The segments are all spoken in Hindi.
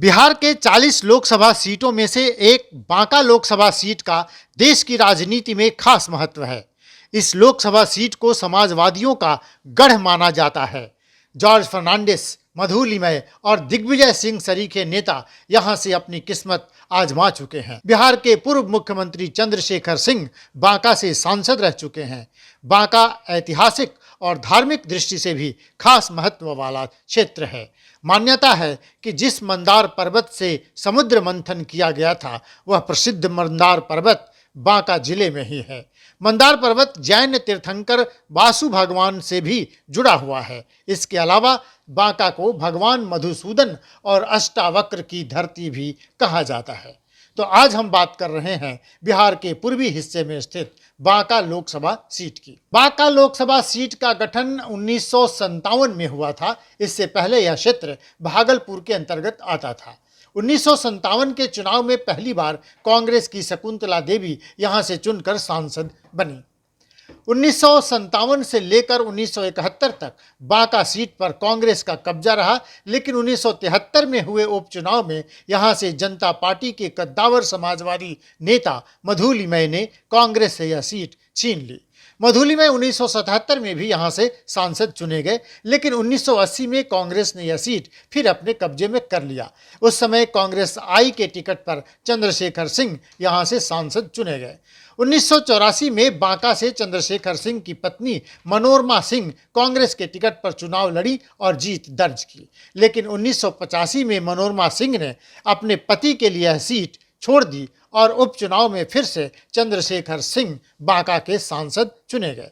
बिहार के 40 लोकसभा सीटों में से एक बांका लोकसभा सीट का देश की राजनीति में खास महत्व है। इस लोकसभा सीट को समाजवादियों का गढ़ माना जाता है। जॉर्ज फर्नांडिस, मधुलिमय और दिग्विजय सिंह सरीखे नेता यहां से अपनी किस्मत आजमा चुके हैं। बिहार के पूर्व मुख्यमंत्री चंद्रशेखर सिंह बांका से सांसद रह चुके हैं। बांका ऐतिहासिक और धार्मिक दृष्टि से भी खास महत्व वाला क्षेत्र है। मान्यता है कि जिस मंदार पर्वत से समुद्र मंथन किया गया था, वह प्रसिद्ध मंदार पर्वत बांका जिले में ही है। मंदार पर्वत जैन तीर्थंकर वासु भगवान से भी जुड़ा हुआ है। इसके अलावा बांका को भगवान मधुसूदन और अष्टावक्र की धरती भी कहा जाता है। तो आज हम बात कर रहे हैं बिहार के पूर्वी हिस्से में स्थित बांका लोकसभा सीट की। बांका लोकसभा सीट का गठन 1957 में हुआ था। इससे पहले यह क्षेत्र भागलपुर के अंतर्गत आता था। 1957 के चुनाव में पहली बार कांग्रेस की शकुंतला देवी यहां से चुनकर सांसद बनी। 1957 से लेकर 1971 तक बांका सीट पर कांग्रेस का कब्जा रहा, लेकिन 1973 में हुए उपचुनाव में यहां से जनता पार्टी के कद्दावर समाजवादी नेता मधुलिमय ने कांग्रेस से यह सीट छीन ली। मधुलिमय 1977 में भी यहां से सांसद चुने गए, लेकिन 1980 में कांग्रेस ने यह सीट फिर अपने कब्जे में कर लिया। उस समय कांग्रेस आई के टिकट पर चंद्रशेखर सिंह यहां से सांसद चुने गए। 1984 में बांका से चंद्रशेखर सिंह की पत्नी मनोरमा सिंह कांग्रेस के टिकट पर चुनाव लड़ी और जीत दर्ज की, लेकिन 1985 में मनोरमा सिंह ने अपने पति के लिए यह सीट छोड़ दी और उपचुनाव में फिर से चंद्रशेखर सिंह बांका के सांसद चुने गए।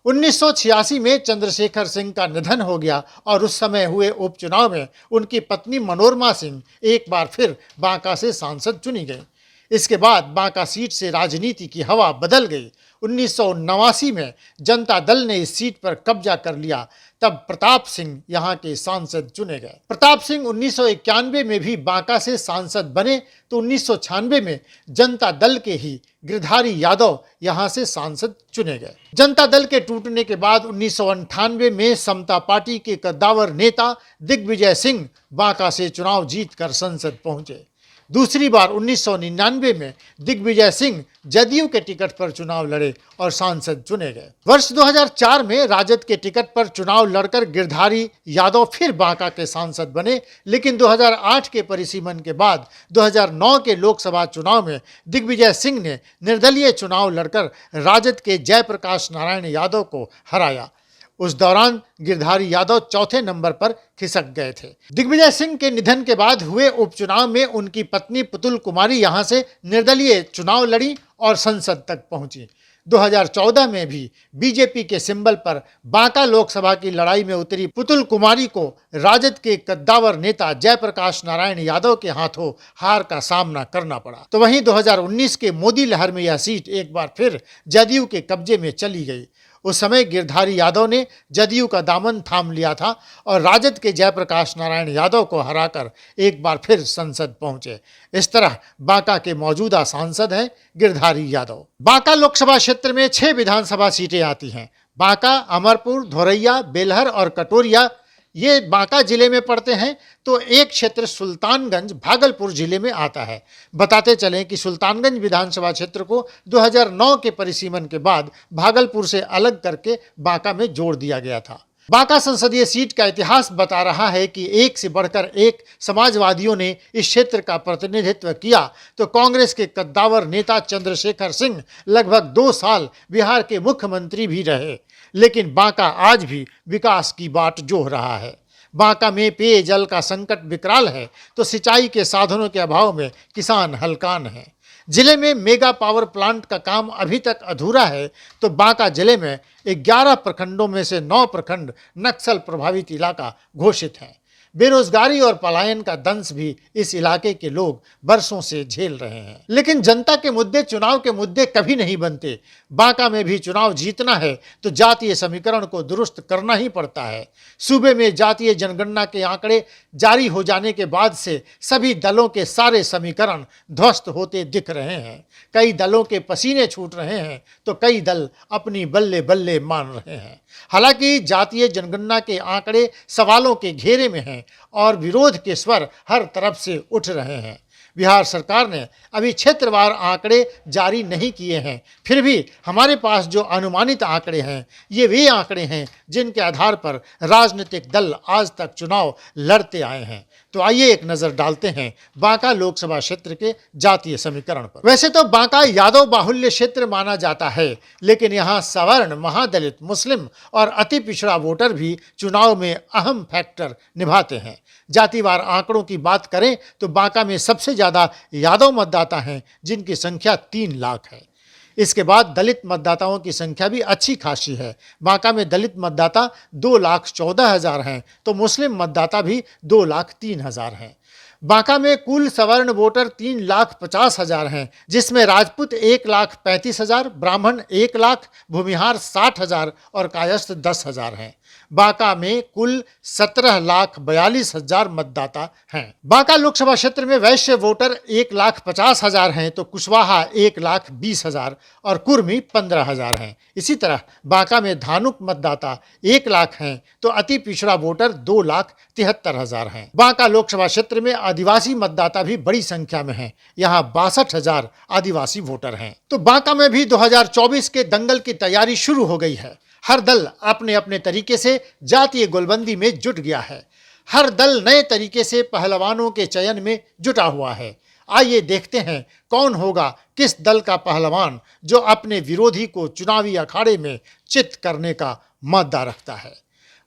1986 में चंद्रशेखर सिंह का निधन हो गया और उस समय हुए उपचुनाव में उनकी पत्नी मनोरमा सिंह एक बार फिर बांका से सांसद चुनी गई। इसके बाद बांका सीट से राजनीति की हवा बदल गई। 1989 में जनता दल ने इस सीट पर कब्जा कर लिया। तब प्रताप सिंह यहां के सांसद चुने गए। प्रताप सिंह 1991 में भी बांका से सांसद बने, तो 1996 में जनता दल के ही गिरधारी यादव यहां से सांसद चुने गए। जनता दल के टूटने के बाद 1998 में समता पार्टी के कद्दावर नेता दिग्विजय सिंह बांका से चुनाव जीतकर संसद पहुंचे। दूसरी बार 1999 में दिग्विजय सिंह जदयू के टिकट पर चुनाव लड़े और सांसद चुने गए। वर्ष 2004 में राजद के टिकट पर चुनाव लड़कर गिरधारी यादव फिर बांका के सांसद बने, लेकिन 2008 के परिसीमन के बाद 2009 के लोकसभा चुनाव में दिग्विजय सिंह ने निर्दलीय चुनाव लड़कर राजद के जयप्रकाश नारायण यादव को हराया। उस दौरान गिरधारी यादव चौथे नंबर पर खिसक गए थे। दिग्विजय सिंह के निधन के बाद हुए उपचुनाव में उनकी पत्नी पुतुल कुमारी यहां से निर्दलीय चुनाव लड़ी और संसद तक पहुंची। 2014 में भी बीजेपी के सिंबल पर बांका लोकसभा की लड़ाई में उतरी पुतुल कुमारी को राजद के कद्दावर नेता जयप्रकाश नारायण यादव के हाथों हार का सामना करना पड़ा। तो वहीं 2019 के मोदी लहर में यह सीट एक बार फिर जदयू के कब्जे में चली गई। उस समय गिरधारी यादव ने जदयू का दामन थाम लिया था और राजद के जयप्रकाश नारायण यादव को हराकर एक बार फिर संसद पहुंचे। इस तरह बांका के मौजूदा सांसद हैं गिरधारी यादव। बांका लोकसभा क्षेत्र में 6 विधानसभा सीटें आती हैं। बांका, अमरपुर, धोरैया, बेलहर और कटोरिया ये बांका जिले में पड़ते हैं। तो एक क्षेत्र सुल्तानगंज भागलपुर जिले में आता है। बताते चलें कि सुल्तानगंज विधानसभा क्षेत्र को 2009 के परिसीमन के बाद भागलपुर से अलग करके बांका में जोड़ दिया गया था। बांका संसदीय सीट का इतिहास बता रहा है कि एक से बढ़कर एक समाजवादियों ने इस क्षेत्र का प्रतिनिधित्व किया। तो कांग्रेस के कद्दावर नेता चंद्रशेखर सिंह लगभग 2 साल बिहार के मुख्यमंत्री भी रहे, लेकिन बांका आज भी विकास की बाट जोह रहा है। बांका में पेयजल का संकट विकराल है, तो सिंचाई के साधनों के अभाव में किसान हलकान हैं। जिले में मेगा पावर प्लांट का काम अभी तक अधूरा है। तो बांका जिले में 11 प्रखंडों में से 9 प्रखंड नक्सल प्रभावित इलाका घोषित हैं। बेरोजगारी और पलायन का दंश भी इस इलाके के लोग बरसों से झेल रहे हैं। लेकिन जनता के मुद्दे चुनाव के मुद्दे कभी नहीं बनते। बांका में भी चुनाव जीतना है तो जातीय समीकरण को दुरुस्त करना ही पड़ता है। सूबे में जातीय जनगणना के आंकड़े जारी हो जाने के बाद से सभी दलों के सारे समीकरण ध्वस्त होते दिख रहे हैं। कई दलों के पसीने छूट रहे हैं तो कई दल अपनी बल्ले बल्ले मान रहे हैं। हालांकि जातीय जनगणना के आंकड़े सवालों के घेरे में हैं और विरोध के स्वर हर तरफ से उठ रहे हैं। बिहार सरकार ने अभी क्षेत्रवार आंकड़े जारी नहीं किए हैं, फिर भी हमारे पास जो अनुमानित आंकड़े हैं ये वे आंकड़े हैं जिनके आधार पर राजनीतिक दल आज तक चुनाव लड़ते आए हैं। तो आइए एक नज़र डालते हैं बांका लोकसभा क्षेत्र के जातीय समीकरण पर। वैसे तो बांका यादव बाहुल्य क्षेत्र माना जाता है, लेकिन यहाँ सवर्ण, महादलित, मुस्लिम और अति पिछड़ा वोटर भी चुनाव में अहम फैक्टर निभाते हैं। जातिवार आंकड़ों की बात करें तो बांका में सबसे ज़्यादा यादव मतदाता हैं जिनकी संख्या 3 लाख है। इसके बाद दलित मतदाताओं की संख्या भी अच्छी खासी है। बांका में दलित मतदाता 2,14,000 हैं तो मुस्लिम मतदाता भी 2,03,000 हैं। बांका में कुल सवर्ण वोटर 3,50,000 हैं, जिसमें राजपूत 1,35,000, ब्राह्मण 1 लाख, भूमिहार 60,000 और कायस्थ 10,000 हैं। बांका में कुल 17,42,000 मतदाता हैं। बांका लोकसभा क्षेत्र में वैश्य वोटर 1,50,000 हैं तो कुशवाहा 1,20,000 और कुर्मी 15,000 हैं। इसी तरह बांका में धानुक मतदाता 1 लाख हैं तो अति पिछड़ा वोटर 2,73,000 हैं। बांका लोकसभा क्षेत्र में आदिवासी मतदाता भी बड़ी संख्या में हैं। यहाँ 62,000 आदिवासी वोटर हैं। तो बांका में भी 2024 के दंगल की तैयारी शुरू हो गई है। हर दल अपने अपने तरीके से जातीय गोलबंदी में जुट गया है। हर दल नए तरीके से पहलवानों के चयन में जुटा हुआ है। आइए देखते हैं कौन होगा किस दल का पहलवान जो अपने विरोधी को चुनावी अखाड़े में चित करने का मादा रखता है।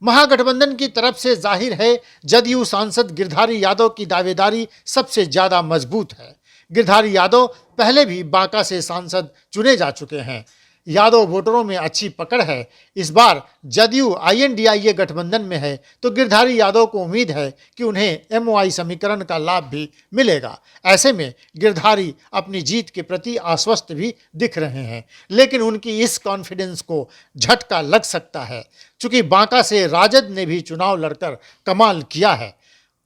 महागठबंधन की तरफ से जाहिर है जदयू सांसद गिरधारी यादव की दावेदारी सबसे ज्यादा मजबूत है। गिरधारी यादव पहले भी बांका से सांसद चुने जा चुके हैं। यादव वोटरों में अच्छी पकड़ है। इस बार जदयू INDIA गठबंधन में है तो गिरधारी यादव को उम्मीद है कि उन्हें MOI समीकरण का लाभ भी मिलेगा। ऐसे में गिरधारी अपनी जीत के प्रति आश्वस्त भी दिख रहे हैं, लेकिन उनकी इस कॉन्फिडेंस को झटका लग सकता है, चूंकि बांका से राजद ने भी चुनाव लड़कर कमाल किया है।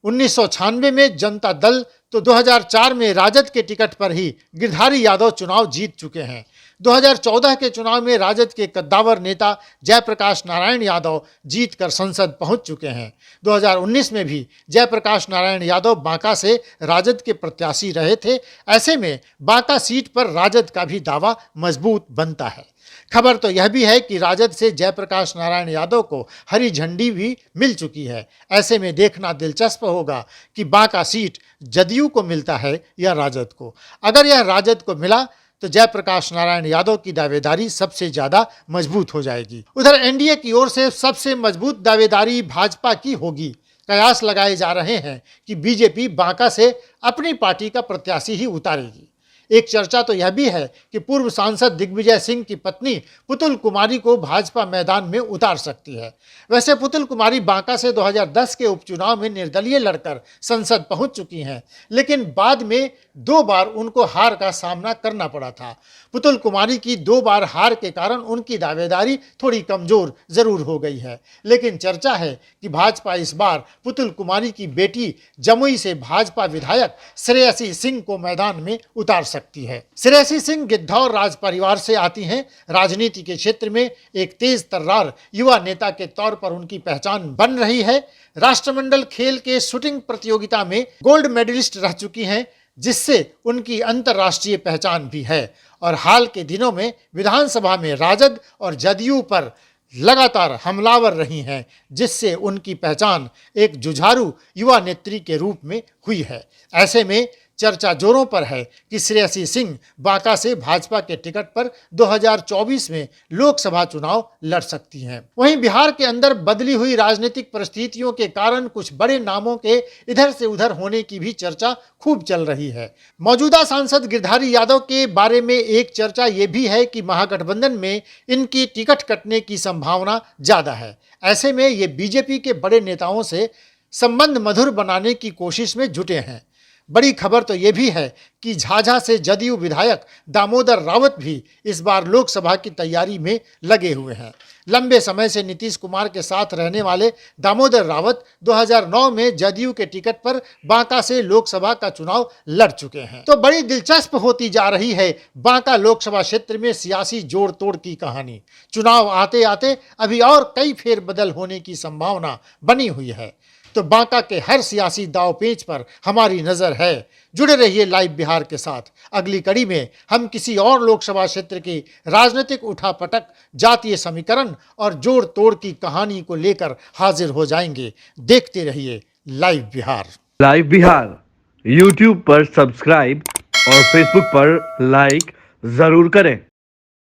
1996 में जनता दल तो 2004 में राजद के टिकट पर ही गिरधारी यादव चुनाव जीत चुके हैं। 2014 के चुनाव में राजद के कद्दावर नेता जयप्रकाश नारायण यादव जीतकर संसद पहुंच चुके हैं। 2019 में भी जयप्रकाश नारायण यादव बांका से राजद के प्रत्याशी रहे थे। ऐसे में बांका सीट पर राजद का भी दावा मजबूत बनता है। खबर तो यह भी है कि राजद से जयप्रकाश नारायण यादव को हरी झंडी भी मिल चुकी है। ऐसे में देखना दिलचस्प होगा कि बांका सीट जदयू को मिलता है या राजद को। अगर यह राजद को मिला तो जयप्रकाश नारायण यादव की दावेदारी सबसे ज्यादा मजबूत हो जाएगी। उधर NDA की ओर से सबसे मजबूत दावेदारी भाजपा की होगी। कयास लगाए जा रहे हैं कि बीजेपी बांका से अपनी पार्टी का प्रत्याशी ही उतारेगी। एक चर्चा तो यह भी है कि पूर्व सांसद दिग्विजय सिंह की पत्नी पुतुल कुमारी को भाजपा मैदान में उतार सकती है। वैसे पुतुल कुमारी बांका से 2010 के उपचुनाव में निर्दलीय लड़कर संसद पहुंच चुकी हैं, लेकिन बाद में 2 बार उनको हार का सामना करना पड़ा था। पुतुल कुमारी की 2 बार हार के कारण उनकी दावेदारी थोड़ी कमजोर जरूर हो गई है, लेकिन चर्चा है कि भाजपा इस बार पुतुल कुमारी की बेटी जमुई से भाजपा विधायक श्रेयसी सिंह को मैदान में उतार सकती है। श्रेयसी सिंह गिद्धौर राज परिवार से आती हैं। राजनीति के क्षेत्र में एक तेज तर्रार युवा नेता के तौर पर उनकी पहचान बन रही है। राष्ट्रमंडल खेल के शूटिंग प्रतियोगिता में गोल्ड मेडलिस्ट रह चुकी हैं, जिससे उनकी अंतर्राष्ट्रीय पहचान भी है और हाल के दिनों में विधानसभा में राजद और जदयू पर लगातार हमलावर रही हैं, जिससे उनकी पहचान एक जुझारू युवा नेत्री के रूप में हुई है। ऐसे में चर्चा जोरों पर है कि श्रेयसी सिंह बांका से भाजपा के टिकट पर 2024 में लोकसभा चुनाव लड़ सकती हैं। वहीं बिहार के अंदर बदली हुई राजनीतिक परिस्थितियों के कारण कुछ बड़े नामों के इधर से उधर होने की भी चर्चा खूब चल रही है। मौजूदा सांसद गिरधारी यादव के बारे में एक चर्चा ये भी है कि महागठबंधन में इनकी टिकट कटने की संभावना ज्यादा है। ऐसे में ये बीजेपी के बड़े नेताओं से संबंध मधुर बनाने की कोशिश में जुटे हैं। बड़ी खबर तो ये भी है कि झाझा से जदयू विधायक दामोदर रावत भी इस बार लोकसभा की तैयारी में लगे हुए हैं। लंबे समय से नीतीश कुमार के साथ रहने वाले दामोदर रावत 2009 में जदयू के टिकट पर बांका से लोकसभा का चुनाव लड़ चुके हैं। तो बड़ी दिलचस्प होती जा रही है बांका लोकसभा क्षेत्र में सियासी जोड़ तोड़ की कहानी। चुनाव आते आते अभी और कई फेरबदल होने की संभावना बनी हुई है। तो बांका के हर सियासी दांवपेच पर हमारी नजर है। जुड़े रहिए लाइव बिहार के साथ। अगली कड़ी में हम किसी और लोकसभा क्षेत्र की राजनीतिक उठापटक, जातीय समीकरण और जोड़ तोड़ की कहानी को लेकर हाजिर हो जाएंगे। देखते रहिए live Bihar. Live Bihar YouTube पर सब्सक्राइब और फेसबुक पर लाइक जरूर करें।